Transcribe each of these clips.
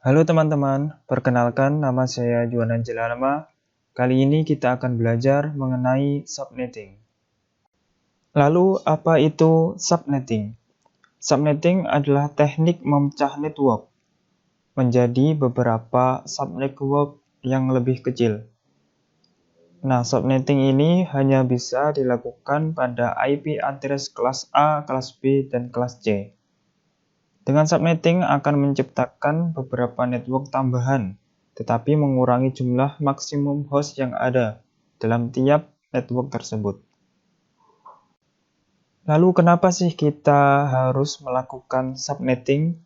Halo teman-teman, perkenalkan nama saya Juanan Jelalama. Kali ini kita akan belajar mengenai subnetting. Lalu apa itu subnetting? Subnetting adalah teknik memecah network menjadi beberapa subnetwork yang lebih kecil. Nah, subnetting ini hanya bisa dilakukan pada IP address kelas A, kelas B, dan kelas C. Dengan subnetting akan menciptakan beberapa network tambahan, tetapi mengurangi jumlah maksimum host yang ada dalam tiap network tersebut. Lalu kenapa sih kita harus melakukan subnetting?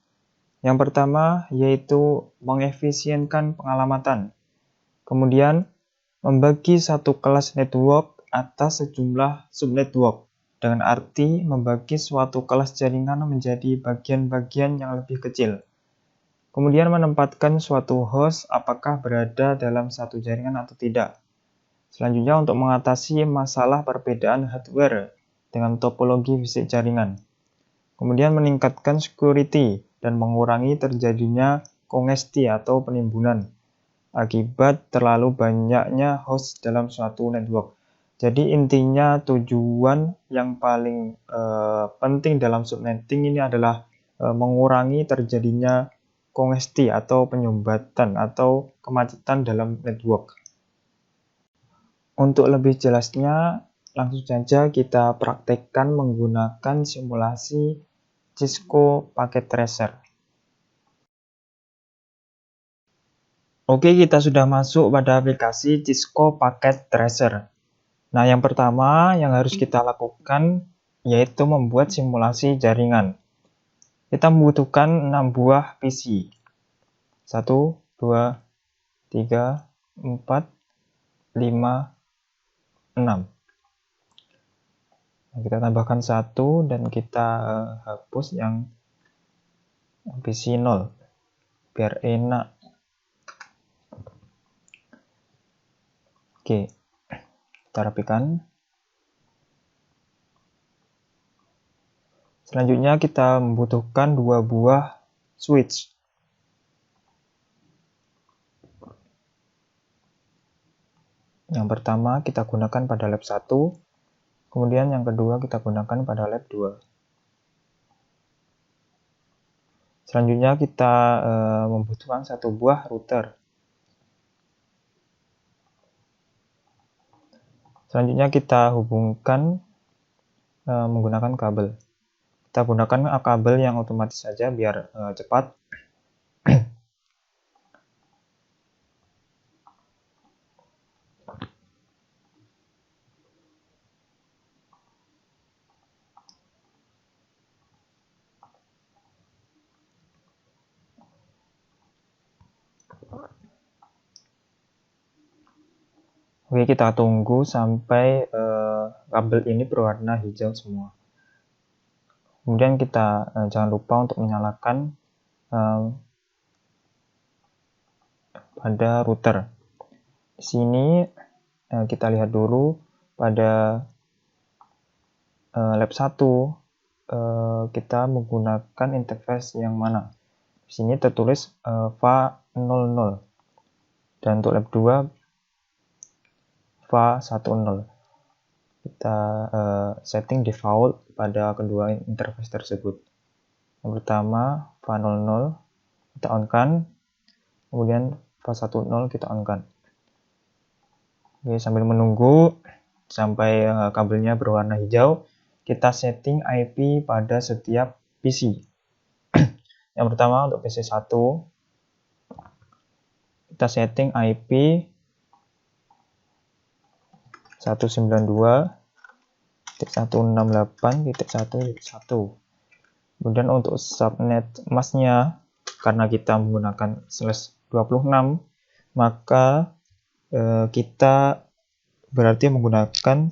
Yang pertama yaitu mengefisienkan pengalamatan. Kemudian membagi satu kelas network atas sejumlah subnetwork. Dengan arti membagi suatu kelas jaringan menjadi bagian-bagian yang lebih kecil. Kemudian menempatkan suatu host apakah berada dalam satu jaringan atau tidak. Selanjutnya untuk mengatasi masalah perbedaan hardware dengan topologi fisik jaringan. Kemudian meningkatkan security dan mengurangi terjadinya kongesti atau penimbunan akibat terlalu banyaknya host dalam suatu network. Jadi intinya tujuan yang paling penting dalam subnetting ini adalah mengurangi terjadinya kongesti atau penyumbatan atau kemacetan dalam network. Untuk lebih jelasnya, langsung saja kita praktekkan menggunakan simulasi Cisco Packet Tracer. Oke, kita sudah masuk pada aplikasi Cisco Packet Tracer. Nah, yang pertama yang harus kita lakukan yaitu membuat simulasi jaringan. Kita membutuhkan 6 buah PC. 1, 2, 3, 4, 5, 6. Nah, kita tambahkan 1 dan kita hapus yang PC 0 biar enak. Oke, kita rapikan. Selanjutnya kita membutuhkan 2 buah switch. Yang pertama kita gunakan pada lab 1, kemudian yang kedua kita gunakan pada lab 2. Selanjutnya kita membutuhkan 1 buah router. Selanjutnya kita hubungkan menggunakan kabel. Kita gunakan kabel yang otomatis saja biar cepat. Oke, kita tunggu sampai kabel ini berwarna hijau semua. Kemudian kita jangan lupa untuk menyalakan pada router. Di sini kita lihat dulu pada lab 1 kita menggunakan interface yang mana. Di sini tertulis FA00 dan untuk lab 2 FA10. Kita setting default pada kedua interface tersebut. Yang pertama FA00 kita on-kan, kemudian FA10 kita on-kan. Oke, sambil menunggu sampai kabelnya berwarna hijau, kita setting IP pada setiap PC. Yang pertama untuk PC 1 kita setting IP 192.168.1.1. Kemudian untuk subnet masknya, karena kita menggunakan /26, maka kita berarti menggunakan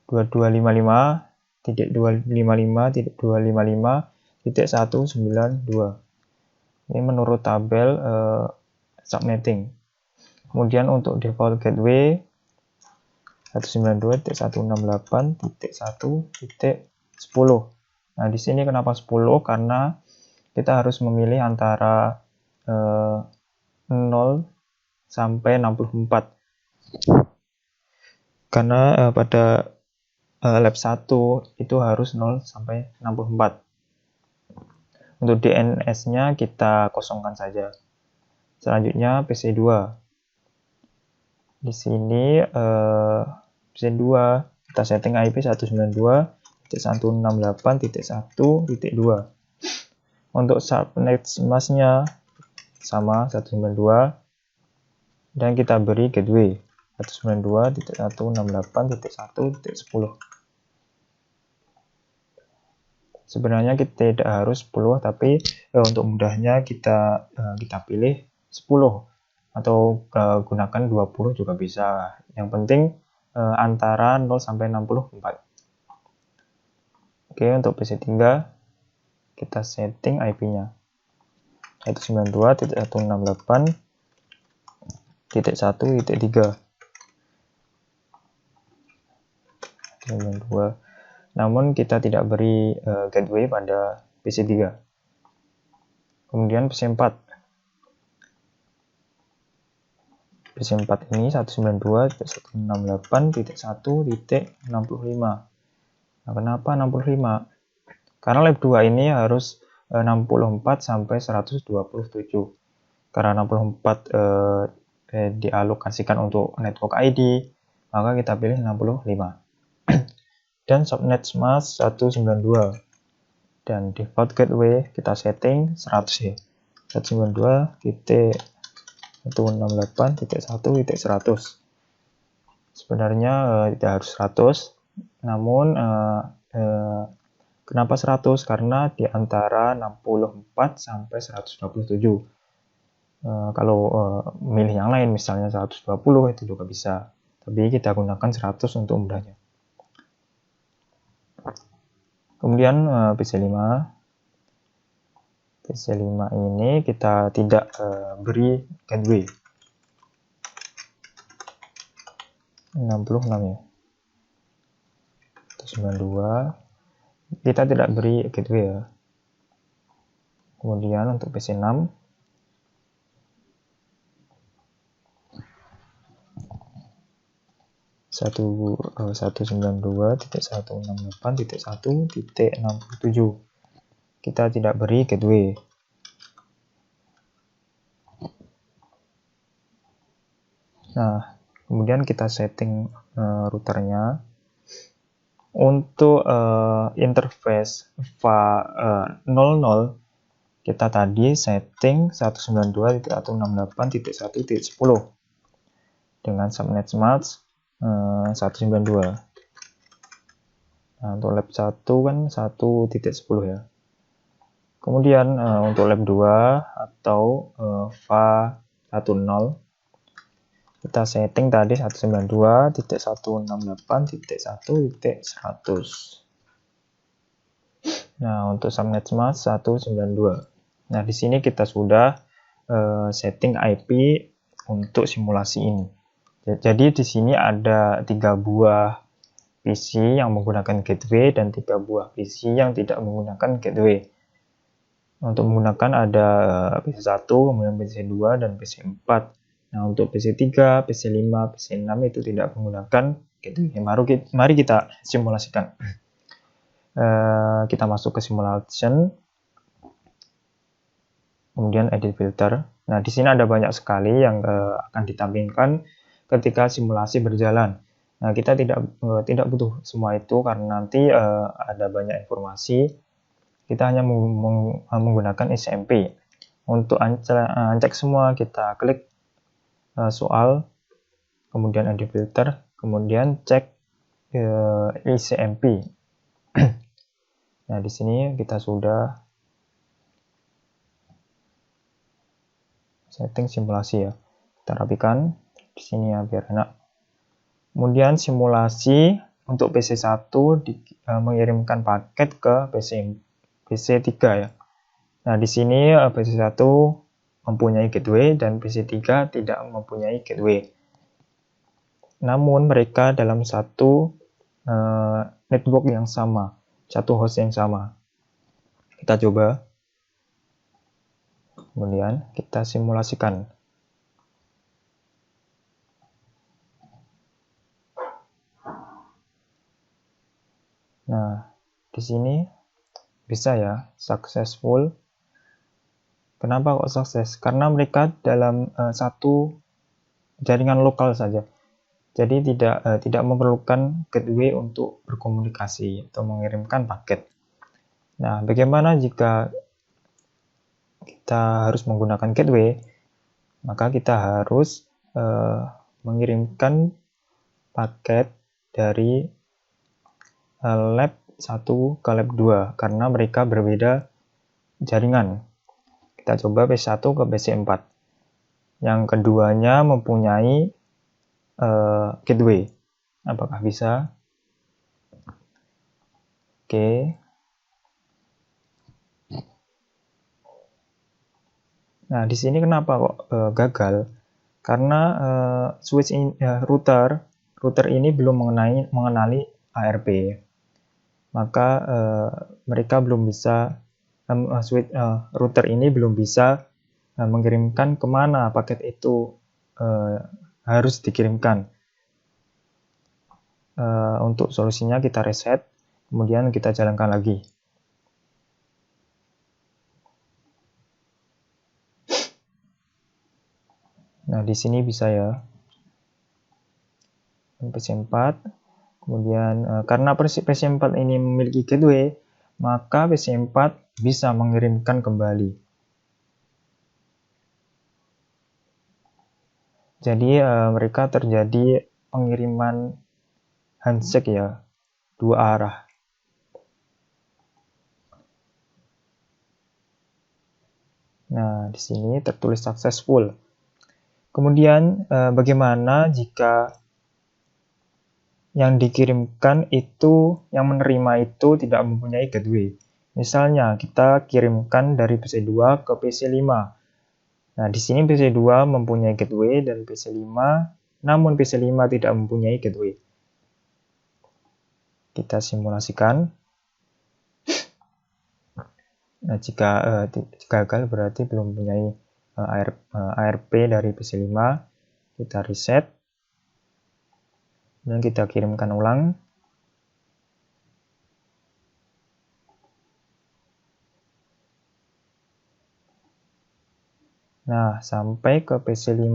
2255.255.255.192. Ini menurut tabel subnetting. Kemudian untuk default gateway 192.168.1.10. Nah, di sini kenapa 10? Karena kita harus memilih antara 0 sampai 64. Karena pada lab 1 itu harus 0 sampai 64. Untuk DNS-nya kita kosongkan saja. Selanjutnya PC2. Di sini PC2 kita setting IP 192.168.1.2. Untuk subnet mask-nya sama 192 dan kita beri gateway 192.168.1.10. Sebenarnya kita tidak harus 10, tapi untuk mudahnya kita pilih 10 atau gunakan 20 juga bisa. Yang penting antara 0 sampai 64. Oke, untuk PC3 kita setting IP-nya 192.168.1.3. 92. Namun kita tidak beri gateway pada PC3. Kemudian PC4. PC4 ini 192.168.1.65. Nah, kenapa 65? Karena lab 2 ini harus 64 sampai 127. Karena 64 dialokasikan untuk network ID, maka kita pilih 65. Dan subnet mask 192. Dan default gateway kita setting 100 ya. 192.168.1.100. Sebenarnya tidak harus 100, namun kenapa 100? Karena di antara 64 sampai 127. Kalau milih yang lain misalnya 120 itu juga bisa, tapi kita gunakan 100 untuk mudahnya. Kemudian PC5 ini kita tidak beri gateway 66 ya, 92 kita tidak beri gateway ya. Kemudian untuk PC6 192.168.1.67 kita tidak beri gateway. Nah, kemudian kita setting routernya. Untuk interface VA00 kita tadi setting 192.168.1.10 dengan subnet mask 192. Nah, untuk lab 1 kan 1.10 ya. Kemudian untuk lab 2 atau VA10 kita setting tadi 192.168.1.100. Nah, untuk subnet mask 192. Nah, di sini kita sudah setting IP untuk simulasi ini. Jadi di sini ada 3 buah PC yang menggunakan gateway dan 3 buah PC yang tidak menggunakan gateway. Untuk menggunakan ada PC1, kemudian PC2 dan PC4. Nah, untuk PC3, PC5, PC6 itu tidak menggunakan gateway. Mari kita simulasikan. Kita masuk ke simulation. Kemudian edit filter. Nah, di sini ada banyak sekali yang akan ditampilkan ketika simulasi berjalan. Nah, kita tidak butuh semua itu karena nanti ada banyak informasi. Kita hanya menggunakan SMP. Untuk cek semua, kita klik soal, kemudian edit filter, kemudian cek ICMP. Nah, di sini kita sudah setting simulasi ya. Kita rapikan di sini ya biar enak. Kemudian simulasi untuk PC1 mengirimkan paket ke PC3 ya. Nah, di sini PC1 mempunyai gateway dan PC3 tidak mempunyai gateway. Namun mereka dalam satu network yang sama, satu host yang sama. Kita coba. Kemudian kita simulasikan. Nah, di sini bisa ya, successful. Kenapa kok sukses? Karena mereka dalam satu jaringan lokal saja. Jadi tidak memerlukan gateway untuk berkomunikasi atau mengirimkan paket. Nah, bagaimana jika kita harus menggunakan gateway? Maka kita harus mengirimkan paket dari lab 1 ke lab 2 karena mereka berbeda jaringan. Kita coba PC1 ke PC4. Yang keduanya mempunyai gateway. Apakah bisa? Oke. Nah, di sini kenapa kok gagal? Karena switch router ini belum mengenali ARP. Maka mereka belum bisa router ini belum bisa mengirimkan kemana paket itu harus dikirimkan. Untuk solusinya kita reset, kemudian kita jalankan lagi. Nah, di sini bisa ya. PC4. Kemudian karena PC4 ini memiliki gateway, maka PC4 bisa mengirimkan kembali. Jadi mereka terjadi pengiriman handshake ya, dua arah. Nah, di sini tertulis successful. Kemudian bagaimana jika yang dikirimkan itu, yang menerima itu tidak mempunyai gateway? Misalnya kita kirimkan dari PC2 ke PC5. Nah, di sini PC2 mempunyai gateway dan PC5, namun PC5 tidak mempunyai gateway. Kita simulasikan. Nah, jika gagal berarti belum mempunyai ARP dari PC5, kita reset. Dan kita kirimkan ulang. Nah, sampai ke PC5.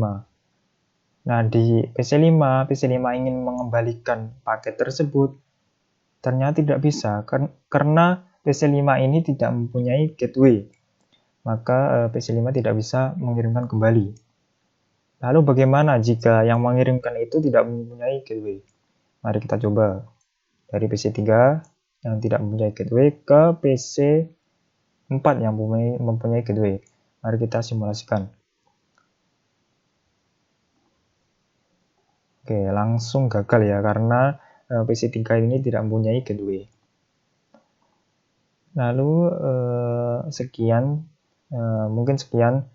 Nah, di PC5 ingin mengembalikan paket tersebut. Ternyata tidak bisa, karena PC5 ini tidak mempunyai gateway. Maka PC5 tidak bisa mengirimkan kembali. Lalu bagaimana jika yang mengirimkan itu tidak mempunyai gateway? Mari kita coba. Dari PC3 yang tidak mempunyai gateway ke PC4 yang mempunyai gateway. Mari kita simulasikan. Oke, langsung gagal ya, karena PC3 ini tidak mempunyai gateway. Lalu mungkin sekian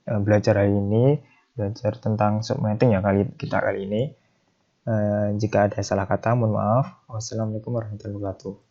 belajar hari ini, belajar tentang subnetting ya kita kali ini. Jika ada salah kata, mohon maaf. Wassalamualaikum warahmatullahi wabarakatuh.